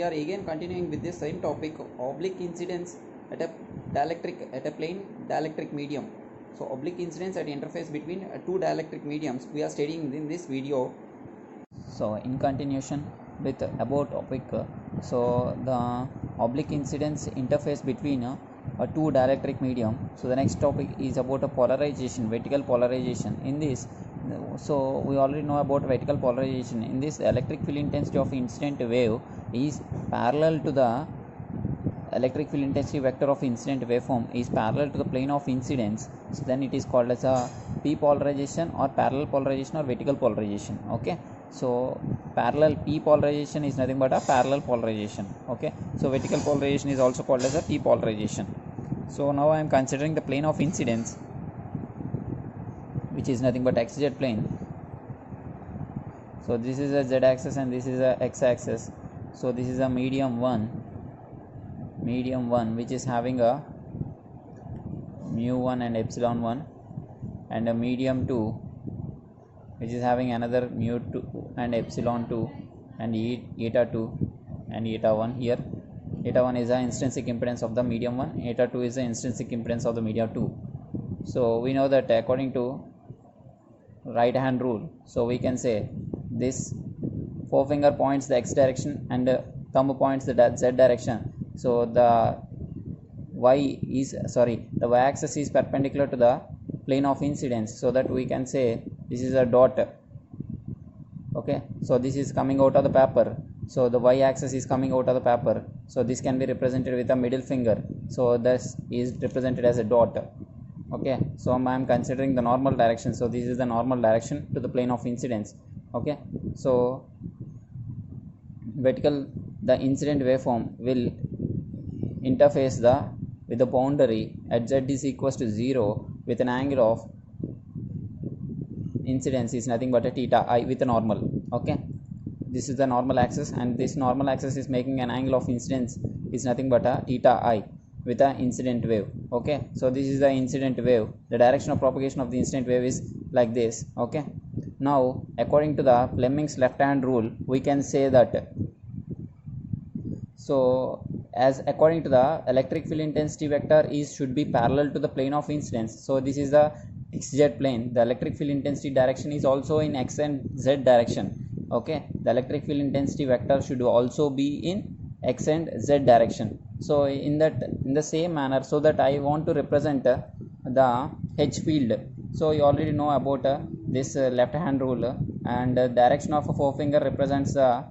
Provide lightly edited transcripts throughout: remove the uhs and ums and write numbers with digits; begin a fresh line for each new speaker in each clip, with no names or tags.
we are again continuing with the same topic, oblique incidence at a plane dielectric medium. So oblique incidence at interface between two dielectric mediums we are studying in this video. So in continuation with about topic, so the oblique incidence interface between two dielectric medium. So the next topic is about a polarization, vertical polarization. In this, so we already know about vertical polarization. In this, the electric field intensity of incident wave is parallel to the electric field intensity vector of incident waveform is parallel to the plane of incidence. So then it is called as a p polarization or parallel polarization or vertical polarization. Okay, so parallel p polarization is nothing but a parallel polarization. Okay, so vertical polarization is also called as a p polarization. So now I am considering the plane of incidence, which is nothing but xz plane. So this is a z axis and this is a x axis. So this is a medium 1 which is having a mu 1 and epsilon 1, and a medium 2 which is having another mu 2 and epsilon 2 and eta 2 and eta 1. Here eta 1 is the intrinsic impedance of the medium 1, eta 2 is the intrinsic impedance of the medium 2. So we know that according to right hand rule, so we can say this forefinger points the x direction and thumb points the z direction. So the y axis is perpendicular to the plane of incidence, so that we can say this is a dot. Okay, so this is coming out of the paper, so the y axis is coming out of the paper, so this can be represented with a middle finger, so this is represented as a dot. Okay, so I am considering the normal direction, so this is the normal direction to the plane of incidence. Okay, so the incident waveform will interface with the boundary at z is equals to 0 with an angle of incidence is nothing but a theta I with a normal. Okay, this is the normal axis, and this normal axis is making an angle of incidence is nothing but a theta I with an incident wave. Okay, so this is the incident wave. The direction of propagation of the incident wave is like this. Okay, now according to the Fleming's left hand rule, we can say that, so as according to the electric field intensity vector should be parallel to the plane of incidence. So this is the xz plane. The electric field intensity direction is also in x and z direction. Okay, the electric field intensity vector should also be in x and z direction. So in the same manner, so that I want to represent the H field. So you already know about this left hand rule, and direction of a forefinger represents the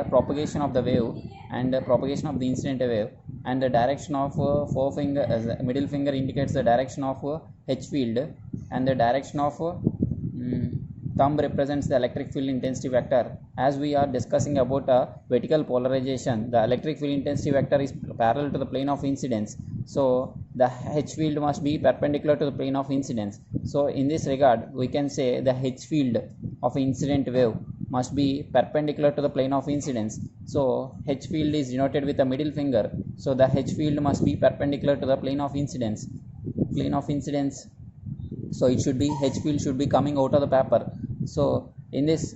propagation of the wave and propagation of the incident wave, and the direction of forefinger as middle finger indicates the direction of H field, and the direction of thumb represents the electric field intensity vector. As we are discussing about vertical polarization, the electric field intensity vector is parallel to the plane of incidence, so the H field must be perpendicular to the plane of incidence. So in this regard, we can say the H field of incident wave must be perpendicular to the plane of incidence. So H field is denoted with a middle finger, so the H field must be perpendicular to the plane of incidence. So it should be, H field should be coming out of the paper. So in this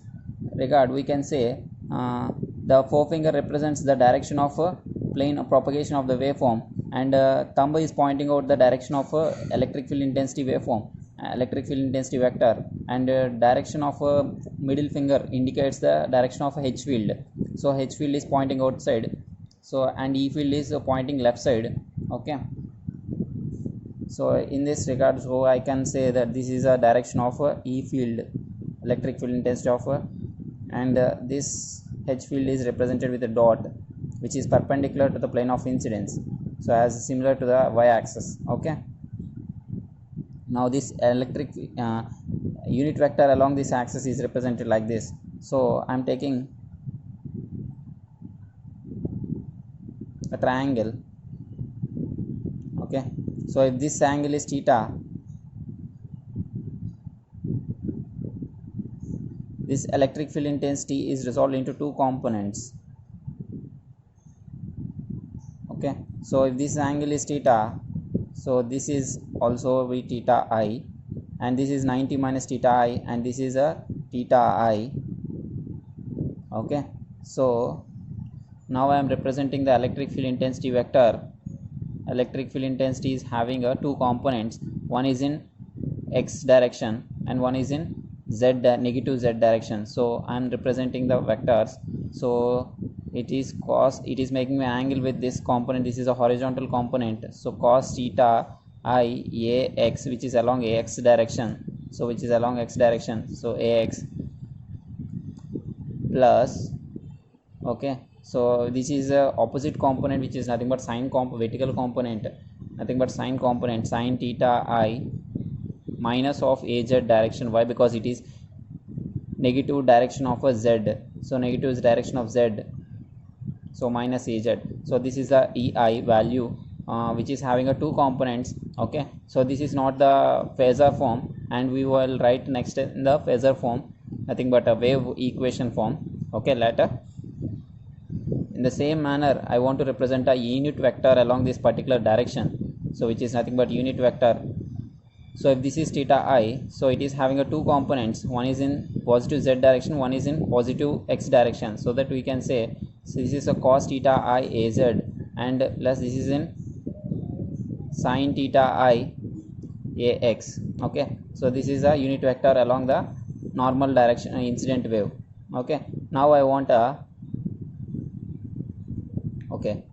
regard, we can say the forefinger represents the direction of plane of propagation of the waveform, and thumb is pointing out the direction of electric field intensity waveform, electric field intensity vector, and direction of middle finger indicates the direction of H field. So H field is pointing outside, so and E field is pointing left side. Okay, so in this regard, so I can say that this is a direction of E field, electric field intensity of and this H field is represented with a dot which is perpendicular to the plane of incidence, so as similar to the y axis. Okay, now this electric unit vector along this axis is represented like this. So I am taking a triangle. Okay, so if this angle is theta, this electric field intensity is resolved into two components. Okay, so if this angle is theta, so this is also v theta I, and this is 90 minus theta I, and this is a theta I. Okay, so now I am representing the electric field intensity vector. Electric field intensity is having two components. One is in x direction and one is in negative z direction. So I am representing the vectors. So it is making an angle with this component. This is a horizontal component, so cos theta I ax, which is along ax direction, so which is along x direction, so ax plus, okay, so this is a opposite component, which is nothing but vertical component, nothing but sine component, sine theta I minus of az direction. Why? Because it is negative direction of a z, so negative is direction of z, so minus az. So this is the ei value, which is having a two components. Okay, so this is not the phasor form, and we will write next in the phasor form, nothing but a wave equation form. Okay, later. In the same manner, I want to represent a unit vector along this particular direction, so which is nothing but unit vector. So if this is theta I, so it is having a two components, one is in positive z direction, one is in positive x direction, so that we can say, so this is a cos theta I az, and plus this is in sin theta I ax. Okay, so this is a unit vector along the normal direction incident wave. Okay, now I want a, okay,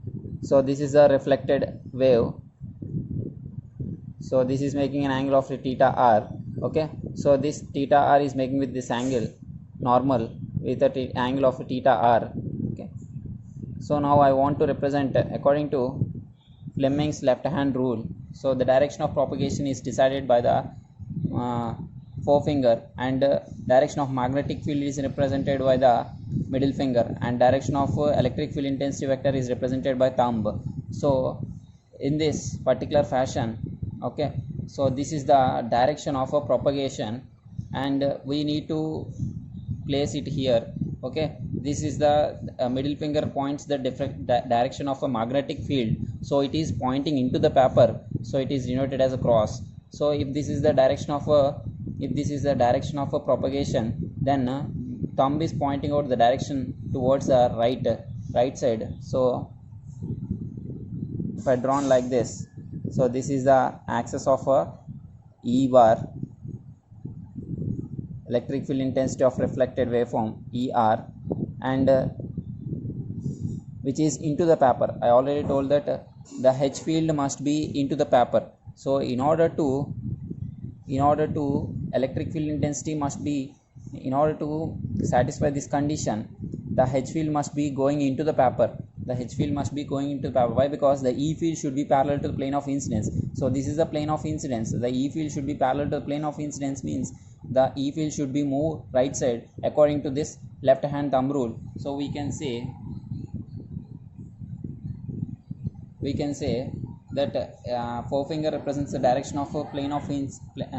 so this is a reflected wave, so this is making an angle of theta r. Okay, so this theta r is making with this angle normal with a angle of theta r. Okay, so now I want to represent according to Fleming's left hand rule. So the direction of propagation is decided by the forefinger, and direction of magnetic field is represented by the middle finger, and direction of electric field intensity vector is represented by thumb. So in this particular fashion, okay, so this is the direction of a propagation, and we need to place it here. Okay, this is the middle finger points the direction of a magnetic field, so it is pointing into the paper, so it is denoted as a cross. So if this is the direction of a propagation, then thumb is pointing out the direction towards the right side. So if I drawn like this, so this is the axis of a E bar, electric field intensity of reflected waveform, ER, and which is into the paper. I already told that the H field must be into the paper. So in order to electric field intensity must be, in order to satisfy this condition, the H field must be going into the paper. The H field must be going into the paper. Why? Because the E field should be parallel to the plane of incidence. So this is the plane of incidence. The E field should be parallel to the plane of incidence, means the E field should be moved right side according to this left hand thumb rule. So we can say that forefinger represents the direction of a plane of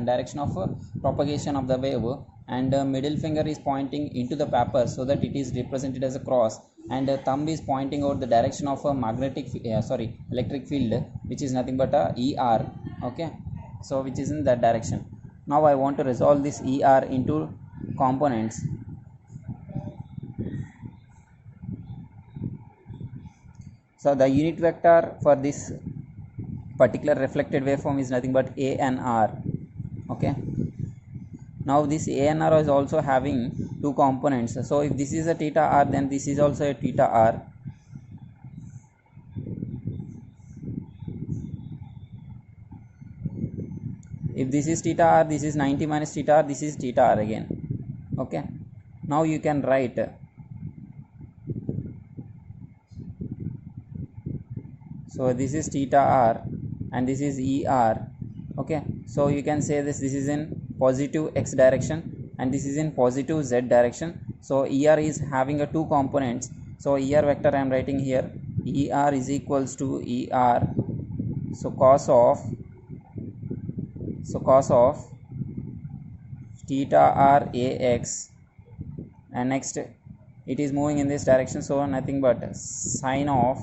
direction of propagation of the wave, and middle finger is pointing into the paper, so that it is represented as a cross, and thumb is pointing out the direction of a electric field, which is nothing but a ER. Okay, so which is in that direction. Now I want to resolve this ER into components. So the unit vector for this particular reflected waveform is nothing but A and R. Okay, now this A and R is also having two components. So if this is a theta R, then this is also a theta R. If this is theta R, this is 90 minus theta R, this is theta R again. Okay, now you can write, so this is theta R and this is ER. Okay, so you can say this is in positive x direction and this is in positive z direction. So ER is having a two components. So ER vector I am writing here, ER is equals to ER, so cos of theta R ax, and next it is moving in this direction, so nothing but sine of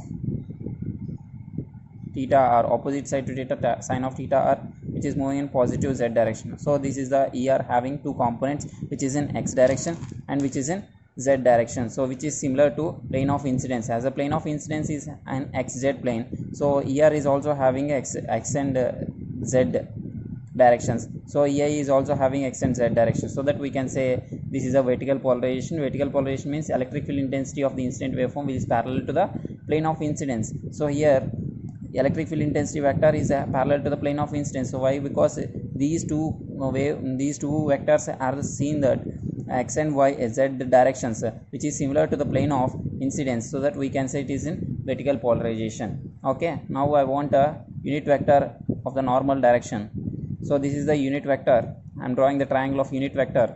theta r, opposite side to theta, sine of theta r, which is moving in positive z direction. So this is the ER having two components, which is in x direction and which is in z direction, so which is similar to plane of incidence. As a plane of incidence is an xz plane, so here is also having x and z directions, so here is also having x and z direction, so that we can say this is a vertical polarization. Vertical polarization means electric field intensity of the incident waveform is parallel to the plane of incidence. So here electric field intensity vector is parallel to the plane of incidence. So why? Because these two vectors are seen that x and y z directions, which is similar to the plane of incidence, so that we can say it is in vertical polarization. Okay, now I want a unit vector of the normal direction. So this is the unit vector. I am drawing the triangle of unit vector.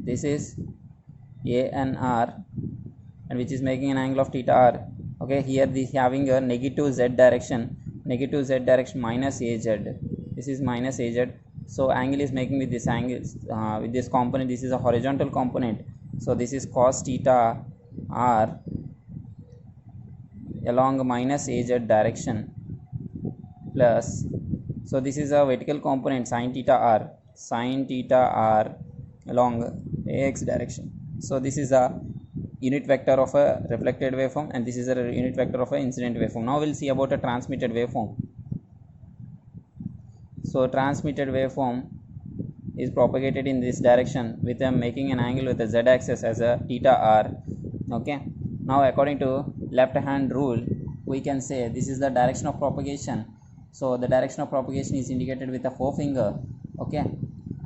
This is a and r, and which is making an angle of theta r. Okay, here this having a negative z direction minus az. This is minus az, so angle is making with this angle, with this component. This is a horizontal component, so this is cos theta r along minus az direction plus, so this is a vertical component sin theta r along ax direction. So this is a unit vector of a reflected waveform, and this is a unit vector of a incident waveform. Now we'll see about a transmitted waveform. So transmitted waveform is propagated in this direction with making an angle with the z axis as a theta r. Okay, now according to left hand rule, we can say this is the direction of propagation. So the direction of propagation is indicated with a forefinger. Okay,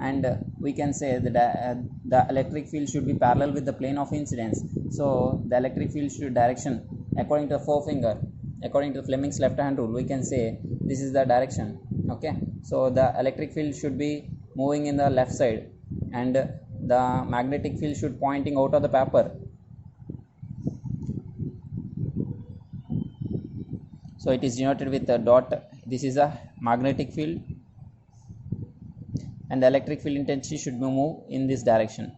and we can say the electric field should be parallel with the plane of incidence. So the electric field should direction according to the forefinger, according to Fleming's left hand rule, we can say this is the direction. Okay, so the electric field should be moving in the left side, and the magnetic field should pointing out of the paper. So it is denoted with a dot. This is a magnetic field, and the electric field intensity should move in this direction.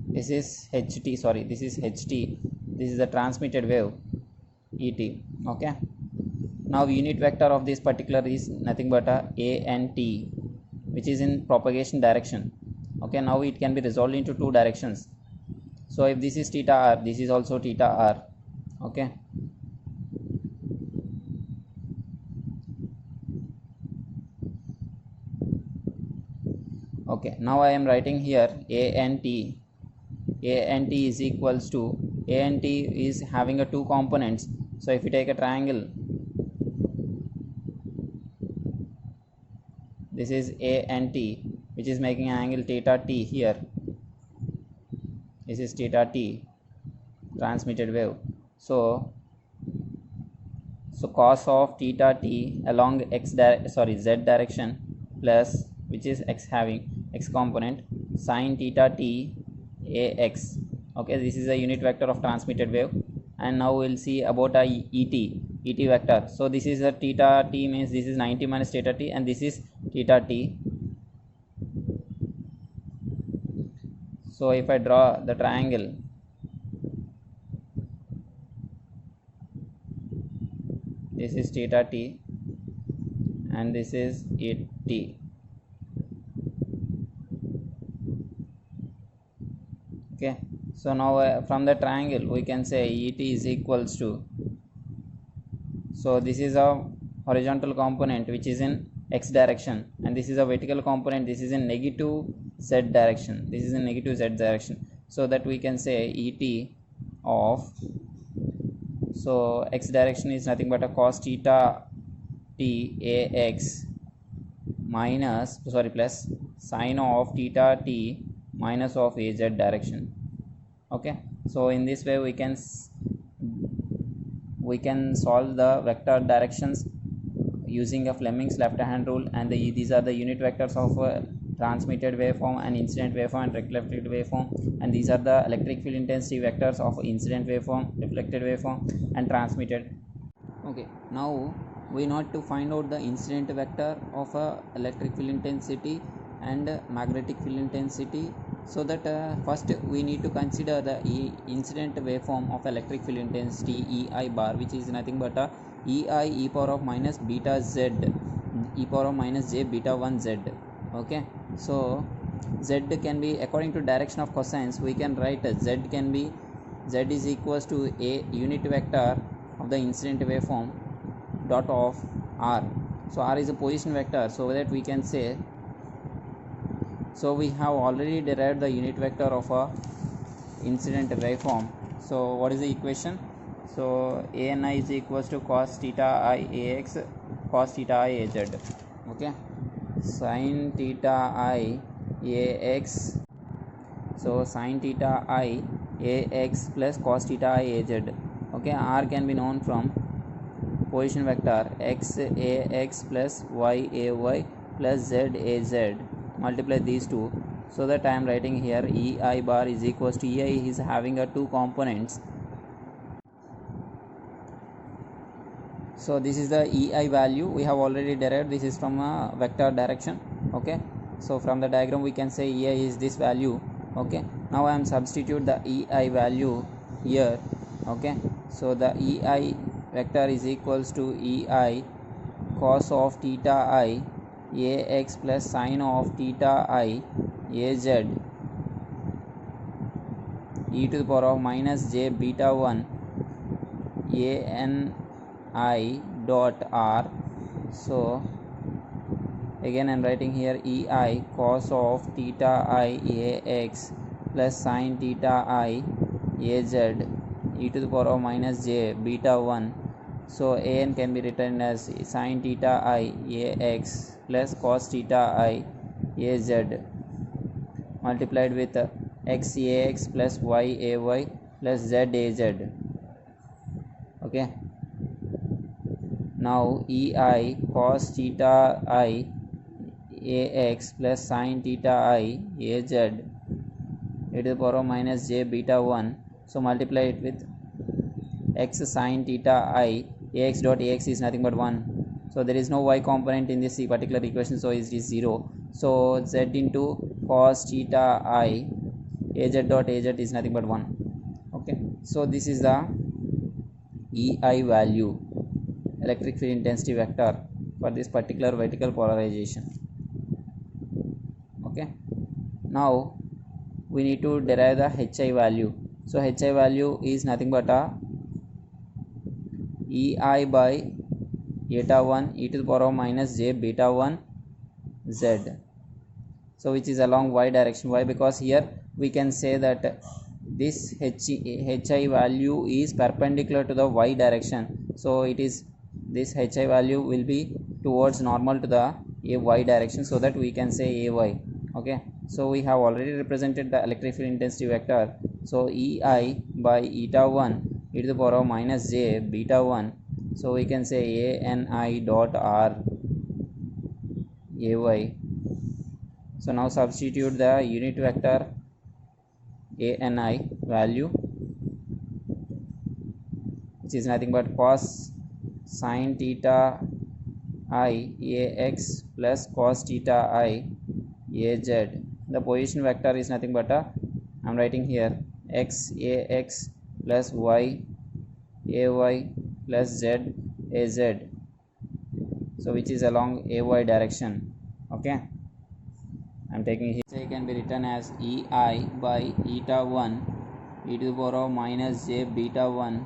This is ht, sorry, this is ht. This is the transmitted wave et. Okay, now unit vector of this particular is nothing but a and t, which is in propagation direction. Okay, now it can be resolved into two directions. So if this is theta r, this is also theta r. Okay, okay, now I am writing here a and t. A and t is equals to, a and t is having a two components. So if you take a triangle, this is a and t, which is making an angle theta t here. This is theta t, transmitted wave. So cos of theta t along z direction plus, which is x having x component, sin theta t ax. Okay, this is a unit vector of transmitted wave. And now we'll see about a et vector. So this is a theta t, means this is 90 minus theta t, and this is theta t. So if I draw the triangle, this is theta t and this is et. Okay, so now from the triangle we can say et is equals to, so this is a horizontal component which is in x direction, and this is a vertical component, this is in negative z direction, this is in negative z direction, so that we can say et of, so x direction is nothing but a cos theta t ax minus, sorry, plus sin of theta t minus of az direction. Okay, so in this way we can solve the vector directions using a Fleming's left hand rule, and these are the unit vectors of transmitted waveform and incident waveform and reflected waveform, and these are the electric field intensity vectors of incident waveform, reflected waveform and transmitted. Okay, now we need to find out the incident vector of electric field intensity and magnetic field intensity, so that first we need to consider the incident waveform of electric field intensity ei bar, which is nothing but ei e power of minus beta z e power of minus j beta 1 z. Okay, so z can be, according to direction of cosines, we can write z can be, z is equals to a unit vector of the incident waveform dot of r. So r is a position vector, so that we can say, so we have already derived the unit vector of a incident waveform. So what is the equation? So ani is equals to cos theta I ax cos theta I az. Okay, sin theta I ax, so sin theta I ax plus cos theta I az. Okay, r can be known from position vector x ax plus y ay plus z az. Multiply these two, so that I am writing here ei bar is equals to, ei is having a two components. So this is the ei value we have already derived. This is from a vector direction. Okay, so from the diagram we can say ei is this value. Okay, now I am substitute the ei value here. Okay, so the ei vector is equals to ei cos of theta I ax plus sin of theta I az e to the power of minus j beta 1 ani dot r. So again I am writing here ei cos of theta I ax plus sin theta I az e to the power of minus j beta 1. So an can be written as sin theta I ax plus cos theta I az multiplied with x ax plus y ay plus z az. Okay, now ei cos theta I ax plus sin theta I az e to the power of minus j beta 1. So multiply it with x sin theta I ax dot ax is nothing but 1. So there is no y component in this particular equation, so it is 0. So z into cos theta I az dot az is nothing but 1. Okay, so this is the ei value, electric field intensity vector, for this particular vertical polarization. Okay, now we need to derive the hi value. So hi value is nothing but a ei by eta 1 e to the power of minus j beta 1 z, so which is along y direction. Why? Because here we can say that this hi value is perpendicular to the y direction, so it is, this hi value will be towards normal to the y direction, so that we can say ay. Okay, so we have already represented the electric field intensity vector. So ei by eta 1 e to the power of minus j beta 1, so we can say ani dot r ay. So now substitute the unit vector ani value, which is nothing but cos sin theta I ax plus cos theta I az. The position vector is nothing but I am writing here x ax plus y ay plus z az, so which is along ay direction. Okay, I am taking here, so it can be written as ei by eta 1 e to the power of minus j beta 1.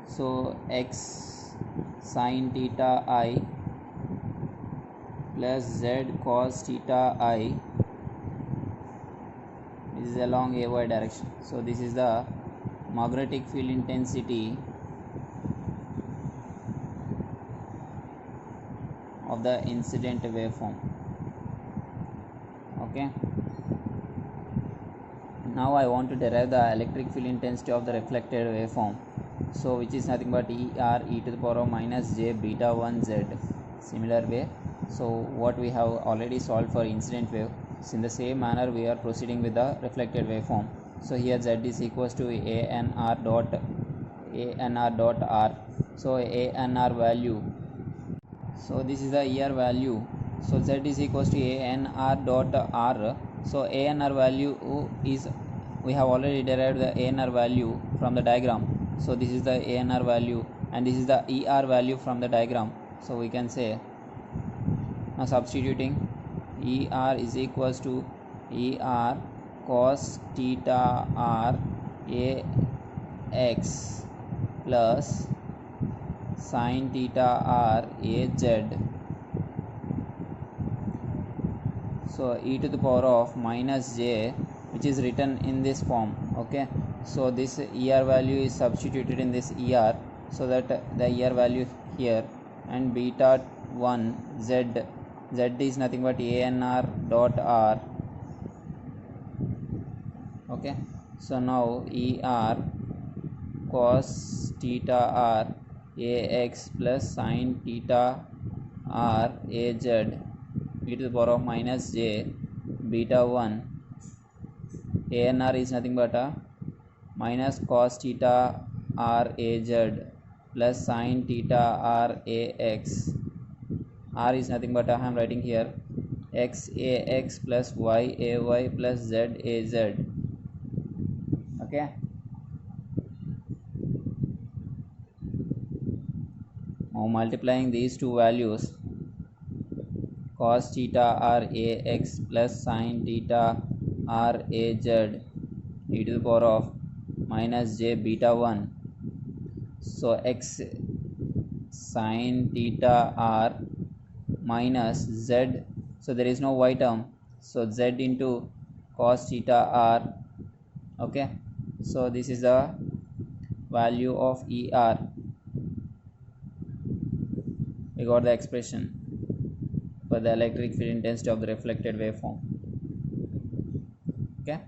So x sin theta I plus z cos theta I is along ay direction. So this is the magnetic field intensity of the incident waveform. Okay, now I want to derive the electric field intensity of the reflected waveform, so which is nothing but er e to the power of minus j beta 1 z. Similar way, so what we have already solved for incident wave, so in the same manner we are proceeding with the reflected waveform. So here z is equals to anr dot r. So anr value, so this is the er value, so z is equals to anr dot r. So anr value is, we have already derived the anr value from the diagram. So this is the anr value and this is the er value from the diagram. So we can say, now substituting ER is equals to ER cos theta R AX plus sin theta R AZ. So e to the power of minus j, which is written in this form. Okay, so this ER value is substituted in this ER, so that the ER value here, and beta 1 z is nothing but ANR dot R. Okay, so now ER cos theta R AX plus sin theta R AZ e to the power of minus j beta 1 ANR is nothing but a minus cos theta R AZ plus sin theta R AX. R is nothing but I am writing here X AX plus Y AY plus Z AZ. Okay, now multiplying these two values, cos theta R AX plus sin theta R AZ e to the power of minus j beta 1. So X sin theta R minus Z, so there is no Y term, so Z into cos theta R. Okay, so this is the value of ER. We got the expression for the electric field intensity of the reflected waveform. Okay,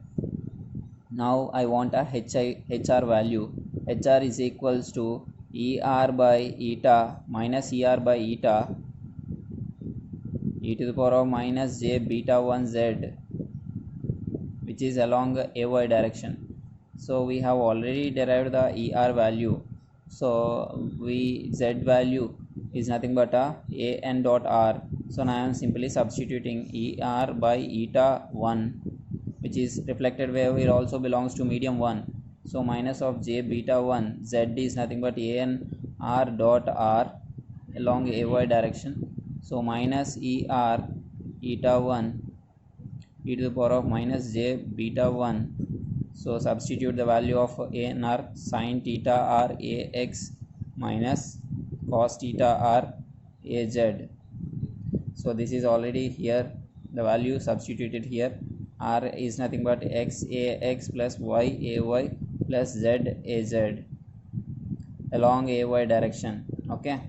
now I want a HR value. HR is equals to ER by eta minus ER by eta e to the power of minus j beta 1 Z, which is along AY direction. So we have already derived the ER value, so Z value is nothing but a AN dot R. So now I am simply substituting ER by eta 1, which is reflected wave here also belongs to medium 1. So minus of j beta 1 Z is nothing but AN R dot R along AY direction. So minus ER eta 1 e to the power of minus j beta 1. So substitute the value of ANR sin theta R AX minus cos theta R AZ. So this is already here, the value substituted here. R is nothing but X AX plus Y AY plus Z AZ along AY direction. Okay,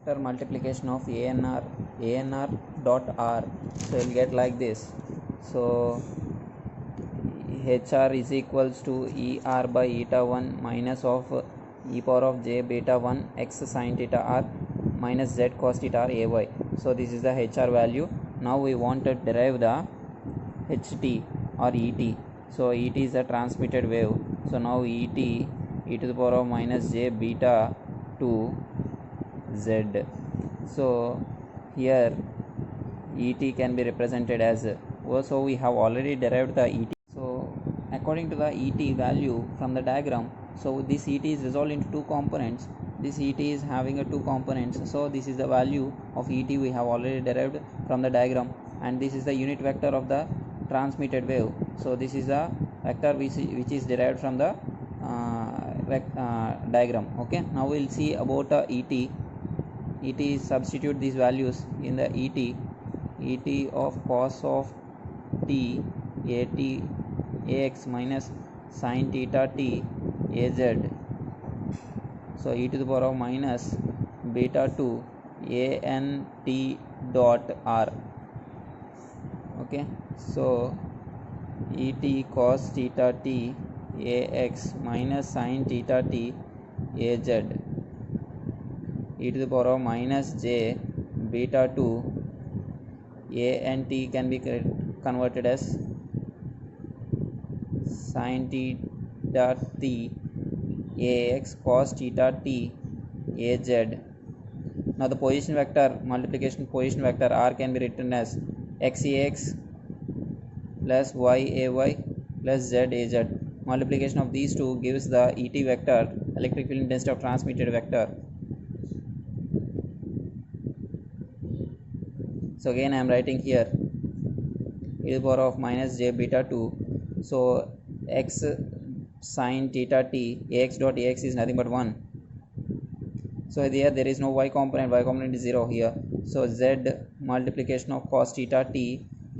after multiplication of ANR dot R, so you'll get like this. So HR is equals to ER by eta 1 minus of e power of j beta 1 X sin theta R minus Z cos theta R AY. So this is the HR value. Now we want to derive the HT or ET. So ET is the transmitted wave. So now ET e to the power of minus j beta 2 Z. So here ET can be represented as, so we have already derived the ET. So according to the ET value from the diagram, so this ET is resolved into two components. This ET is having a two components, so this is the value of ET we have already derived from the diagram, and this is the unit vector of the transmitted wave. So this is the vector which is derived from the diagram. Okay, now we'll see about ET. ET is substitute these values in the ET of cos of t AT AX minus sin theta t AZ. So e to the power of minus beta 2 ANT dot R. Okay, so ET cos theta t AX minus sin theta t AZ e to the power of minus j beta 2 ANT can be converted as sin theta t AX cos theta t AZ. Now the position vector, multiplication position vector R can be written as XAX plus YAY plus ZAZ. Multiplication of these two gives the ET vector, electric field intensity of transmitted vector. So again I am writing here e to the power of minus j beta 2. So x sine theta t ax dot ax is nothing but 1. So here there is no y component is 0 here. So z multiplication of cos theta t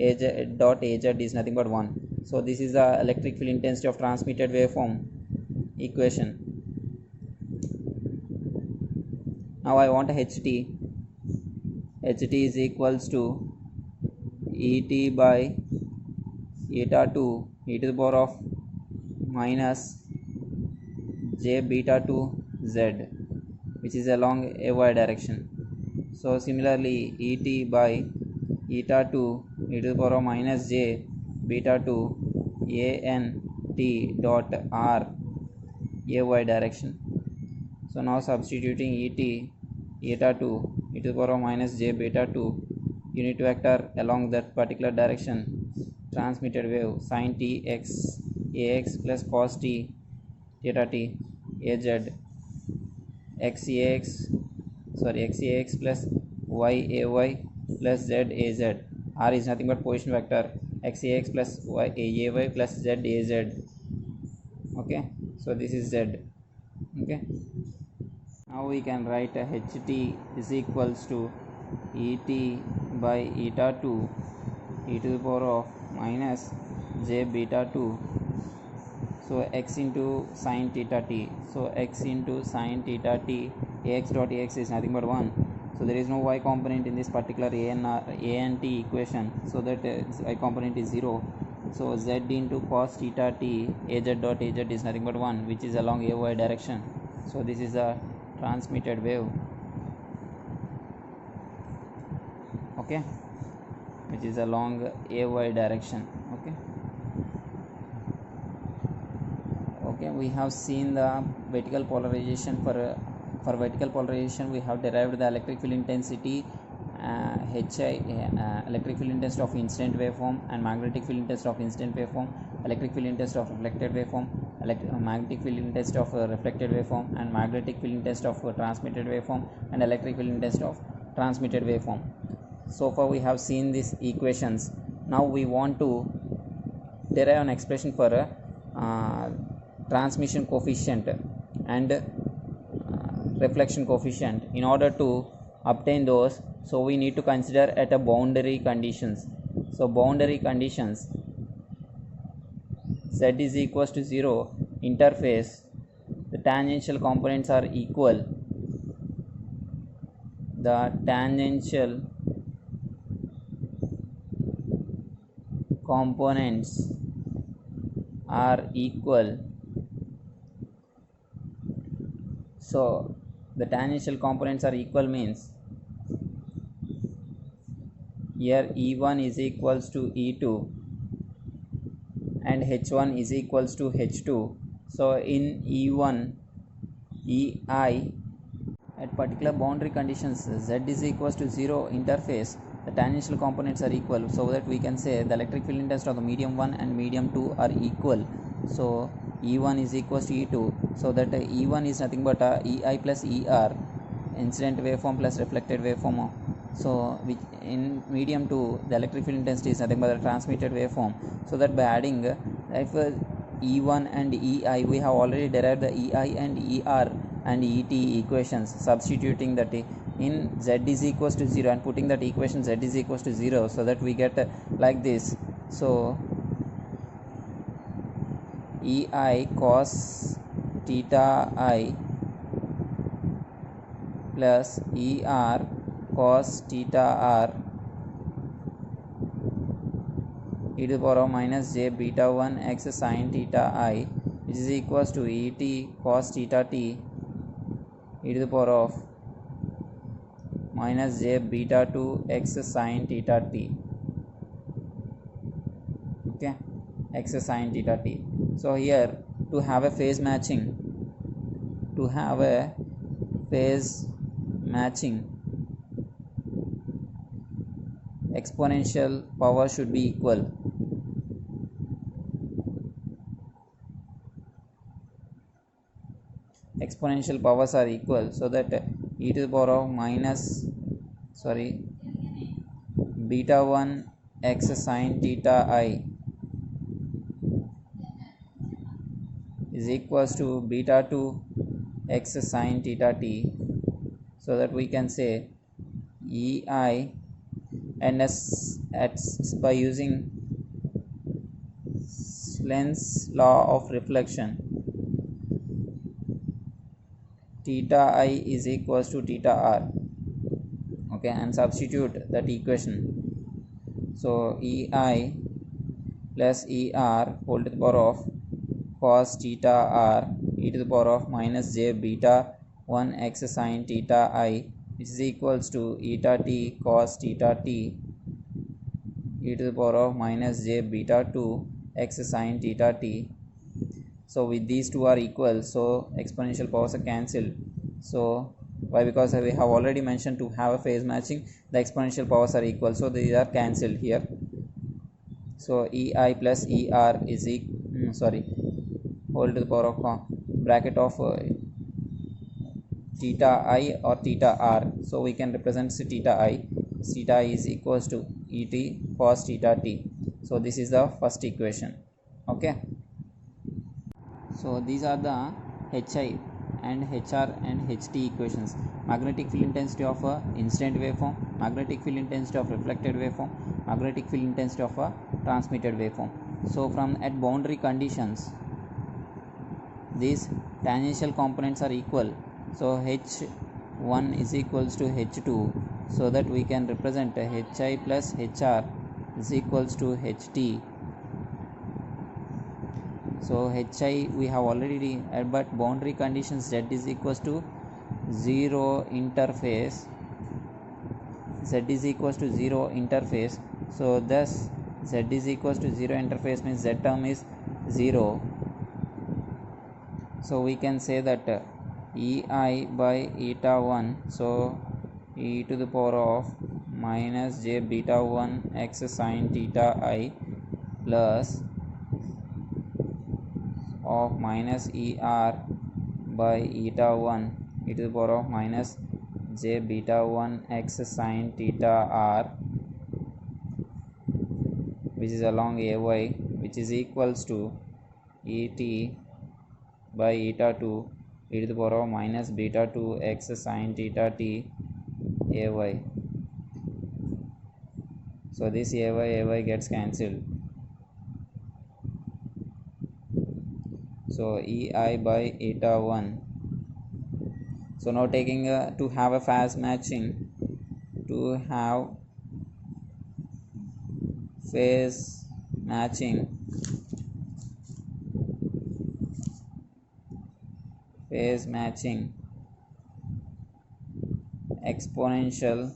az dot az is nothing but 1. So this is the electric field intensity of transmitted waveform equation. Now I want ht. ht is equals to et by eta 2 e to the power of minus j beta 2 z, which is along a y direction. So similarly et by eta 2 e to the power of minus j beta 2 an t dot r a y direction. So now substituting et eta 2 e to the power of minus j beta 2 unit vector along that particular direction, transmitted wave sin t x ax plus cos t theta t az xax plus yay plus zaz. R is nothing but position vector xax plus yay plus zaz. Okay, so this is z. Okay, now we can write ht is equals to et by eta 2 e to the power of minus j beta 2. So x into sin theta t. So x into sin theta t ax dot ax is nothing but 1. So there is no y component in this particular a and t equation, so that y component is 0. So z into cos theta t az dot az is nothing but 1, which is along a y direction. So this is a transmitted wave, okay, which is along a y direction. Okay, we have seen the vertical polarization. For vertical polarization we have derived the electric field intensity electric field intensity of incident waveform and magnetic field intensity of incident waveform, electric field intensity of reflected waveform, magnetic field intensity of reflected waveform, and magnetic field intensity of transmitted waveform, and electric field intensity of transmitted waveform. So far we have seen these equations. Now we want to derive an expression for transmission coefficient and reflection coefficient. In order to obtain those, so we need to consider at a boundary conditions. So boundary conditions, z is equals to 0, interface, the tangential components are equal, the tangential components are equal. So the tangential components are equal means here E1 is equals to E2 and H1 is equals to H2. So in E1 EI at particular boundary conditions z is equals to 0, interface, the tangential components are equal, so that we can say the electric field intensity of the medium 1 and medium 2 are equal. So E1 is equals to E2, so that E1 is nothing but EI plus ER, incident waveform plus reflected waveform. So which in medium 2 the electric field intensity is nothing but the transmitted waveform. So that by adding if E1 and EI, we have already derived the EI and ER and ET equations, substituting that in z is equals to 0 and putting that equation z is equals to 0, so that we get like this. So EI cos theta I plus ER cos theta R e to the power of minus j beta 1 x sin theta I, which is equals to Et cos theta t e to the power of minus j beta 2 x sin theta t. Okay, x sin theta t. So here to have a phase matching, exponential power should be equal. Exponential powers are equal, so that e to the power of beta 1 x sine theta I is equals to beta 2 x sine theta t, so that we can say EI and by using Lenz's law of reflection, theta I is equals to theta r. Okay, and substitute that equation. So EI plus ER whole to the power of cos theta r e to the power of minus j beta 1 x sine theta I, which is equals to eta t cos theta t e to the power of minus j beta 2 x sine theta t. So with these two are equal, so exponential powers are cancelled. So why? Because we have already mentioned to have a phase matching, the exponential powers are equal, so these are cancelled here. So EI plus ER is whole to the power of bracket of theta I or theta r. So we can represent theta I. Theta I is equals to Et cos theta t. So this is the first equation. Okay. So these are the HI and HR and HT equations. Magnetic field intensity of a incident waveform, magnetic field intensity of reflected waveform, magnetic field intensity of a transmitted waveform. So from at boundary conditions, these tangential components are equal. So H1 is equals to H2, so that we can represent HI plus HR is equals to HT. So HI we have already but boundary conditions Z is equals to 0 interface, Z is equals to 0 interface. So thus Z is equals to 0 interface means Z term is 0. So we can say that EI by eta 1, so e to the power of minus j beta 1 x sine theta I plus of minus ER by eta 1 e to the power of minus j beta 1 x sine theta r, which is along AY, which is equals to ET by eta 2 e to the power of minus beta 2 x sine theta t AY. So this AY gets cancelled. So EI by eta 1. So now taking to have a phase matching, to have phase matching, exponential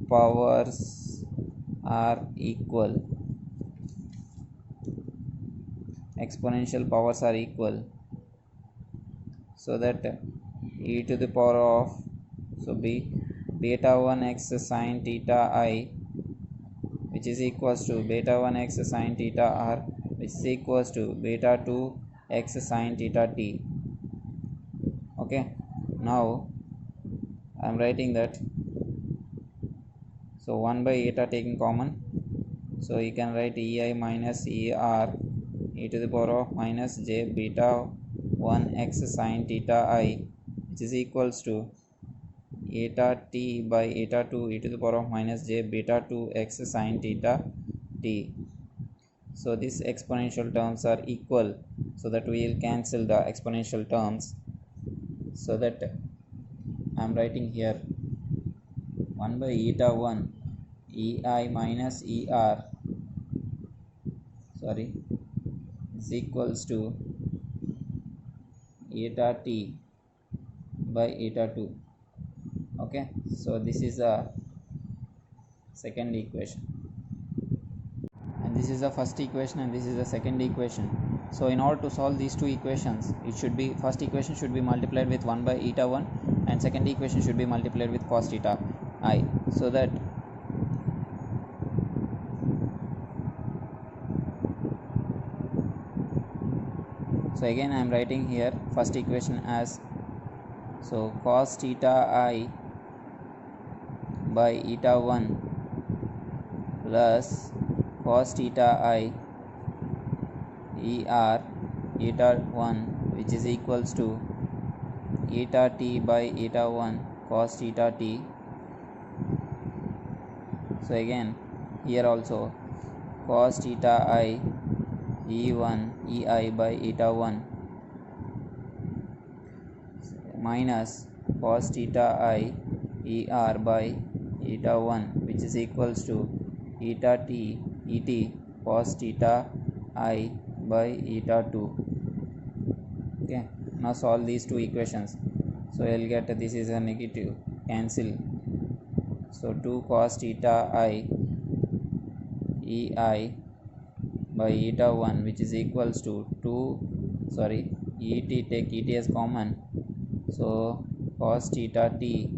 powers are equal. Exponential powers are equal, so that e to the power of, so beta 1 x sine theta I, which is equals to beta 1 x sine theta r, which is equals to beta 2 x sine theta t. Okay, now I am writing that, so 1 by eta taking common, so you can write EI minus ER e to the power of minus j beta 1 x sine theta I, which is equals to eta t by eta 2 e to the power of minus j beta 2 x sine theta t. So these exponential terms are equal, so that we will cancel the exponential terms, so that I am writing here 1 by eta 1 EI minus ER is equals to eta t by eta 2. Okay, so this is a second equation, and this is the first equation, and this is the second equation. So in order to solve these two equations, it should be, first equation should be multiplied with 1 by eta 1, and second equation should be multiplied with cos theta I, so that so again I am writing here first equation as, so cos theta I by eta 1 plus cos theta I er eta 1, which is equals to eta t by eta 1 cos theta t. So again here also cos theta I e1 ei by eta 1 minus cos theta I er by eta 1, which is equals to eta t et cos theta I by eta 2. Okay, now solve these two equations. So you'll get this is a negative, cancel. So 2 cos theta I ei by eta 1, which is equals to et, take et as common, so cos theta t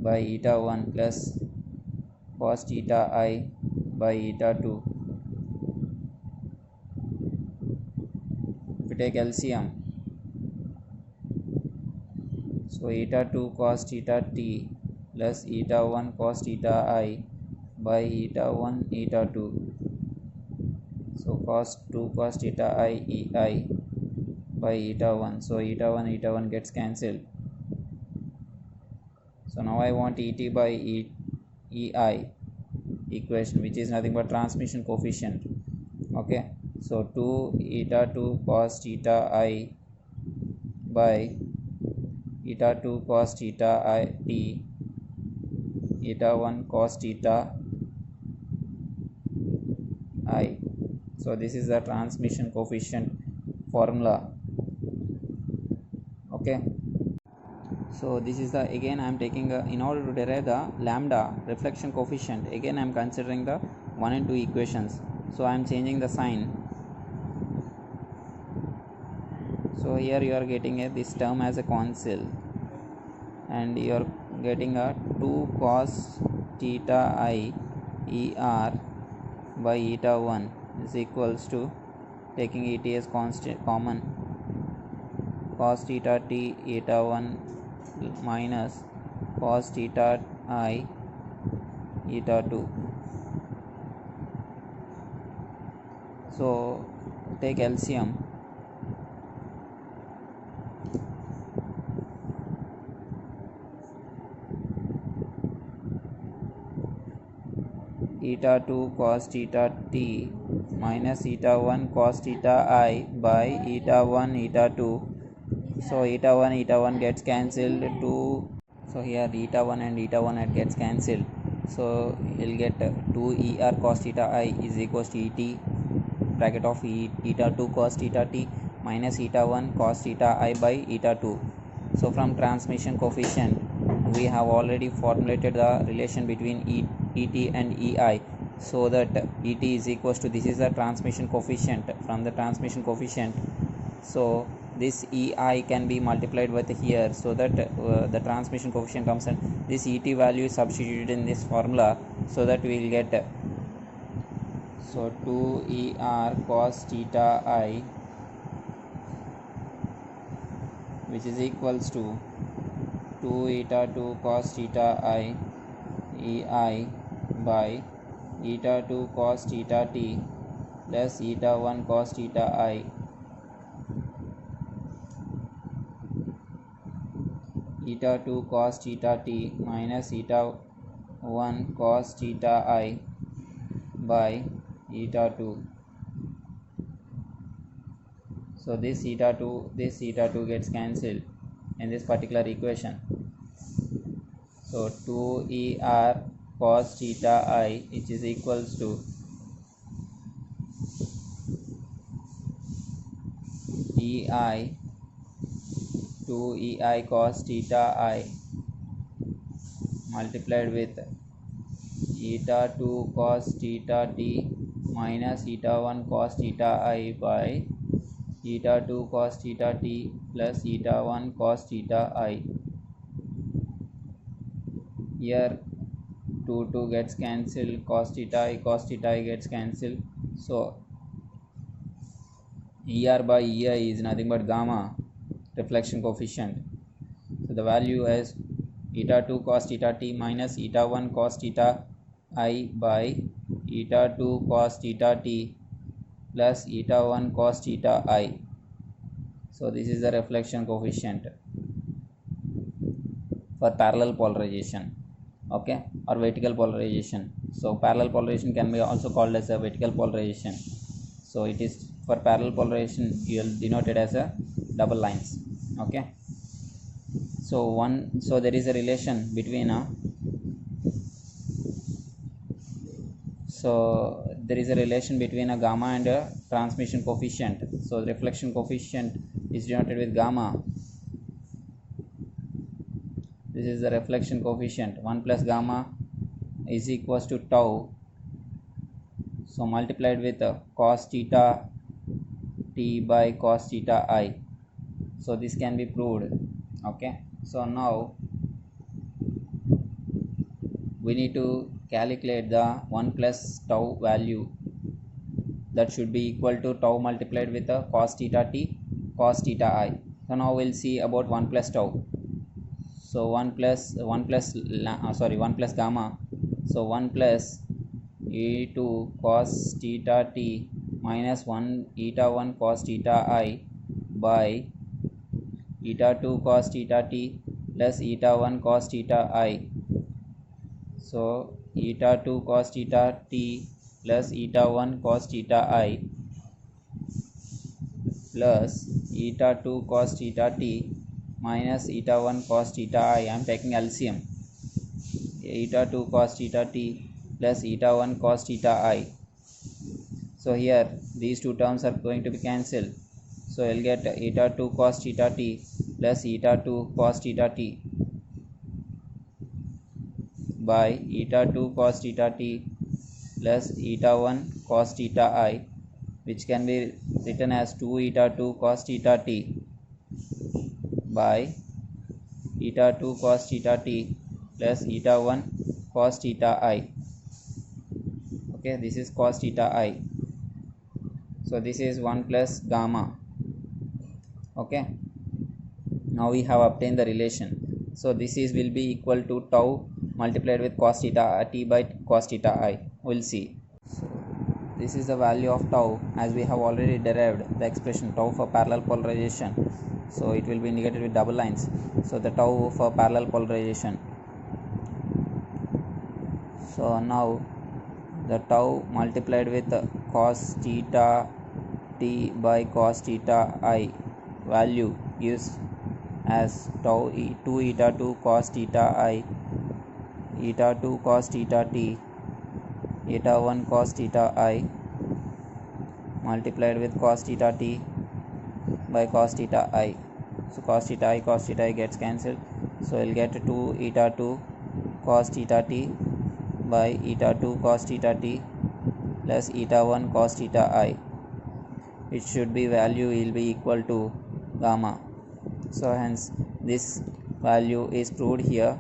by eta 1 plus cos theta I by eta 2. If we take LCM, so eta 2 cos theta t plus eta 1 cos theta I by eta 1 eta 2. So cos 2 cos theta I ei by eta 1. So eta 1 gets cancelled. So now I want et by ei equation, which is nothing but transmission coefficient. Okay, so 2 eta 2 cos theta I by eta 2 cos theta I t eta 1 cos theta I. So this is the transmission coefficient formula. Okay, so this is the, again I am taking in order to derive the lambda reflection coefficient, again I am considering the 1 and 2 equations. So I am changing the sign. So here you are getting this term as a cancel, and you are getting a 2 cos theta I er by eta 1 is equals to, taking et as constant common, cos theta t eta 1 minus cos theta I eta 2. So take LCM. Eta 2 cos theta t minus eta 1 cos theta I by eta 1 eta 2. So eta 1 gets cancelled. So here eta 1 and eta 1 gets cancelled. So you'll get 2 er cos theta I is equals to et bracket of eta 2 cos theta t minus eta 1 cos theta I by eta 2. So from transmission coefficient we have already formulated the relation between et and ei, so that et is equals to, this is the transmission coefficient. From the transmission coefficient, so this ei can be multiplied with here, so that the transmission coefficient comes, and this et value is substituted in this formula, so that we will get, so 2 er cos theta I, which is equals to 2 eta 2 cos theta I ei by eta 2 cos theta t plus eta 1 cos theta I. Eta 2 cos theta t minus eta 1 cos theta I by eta 2. So this eta 2 gets cancelled in this particular equation. So 2 er cos theta I, which is equals to ei 2 ei cos theta I multiplied with eta 2 cos theta t minus eta 1 cos theta I by eta 2 cos theta t plus eta 1 cos theta I. Here 2 gets cancelled, cos theta I gets cancelled. So er by ei is nothing but gamma reflection coefficient. So the value as eta 2 cos theta t minus eta 1 cos theta I by eta 2 cos theta t plus eta 1 cos theta I. So this is the reflection coefficient for parallel polarization, okay, or vertical polarization. So parallel polarization can be also called as a vertical polarization. So it is for parallel polarization you will denote it as a double lines, okay. So there is a relation between a gamma and a transmission coefficient. So the reflection coefficient is denoted with gamma. This is the reflection coefficient. 1 plus gamma is equals to tau. So multiplied with cos theta t by cos theta I. So this can be proved, okay. So now we need to calculate the 1 plus tau value, that should be equal to tau multiplied with cos theta t cos theta I. So now we'll see about 1 plus tau. So 1 plus gamma. So 1 plus e2 cos theta t minus 1 eta 1 cos theta I by eta 2 cos theta t plus eta 1 cos theta I. So eta 2 cos theta t plus eta 1 cos theta I plus eta 2 cos theta t minus eta 1 cos theta I. I am taking LCM. Eta 2 cos theta t plus eta 1 cos theta I. So here these two terms are going to be cancelled. So I'll get eta 2 cos theta t plus eta 2 cos theta t by eta 2 cos theta t plus eta 1 cos theta I, which can be written as 2 eta 2 cos theta t by eta 2 cos theta t plus eta 1 cos theta I. Okay, this is cos theta I. So this is 1 plus gamma. Okay, now we have obtained the relation. So this is will be equal to tau multiplied with cos theta t by cos theta I. We'll see. So this is the value of tau, as we have already derived the expression tau for parallel polarization. So it will be indicated with double lines. So the tau for parallel polarization. So now the tau multiplied with cos theta t by cos theta I value gives as tau 2 eta 2 cos theta I, eta 2 cos theta t, eta 1 cos theta I multiplied with cos theta t by cos theta I. So cos theta I gets cancelled. So I'll get 2 eta 2 cos theta t by eta 2 cos theta t plus eta 1 cos theta I. It should be value will be equal to gamma. So hence this value is proved here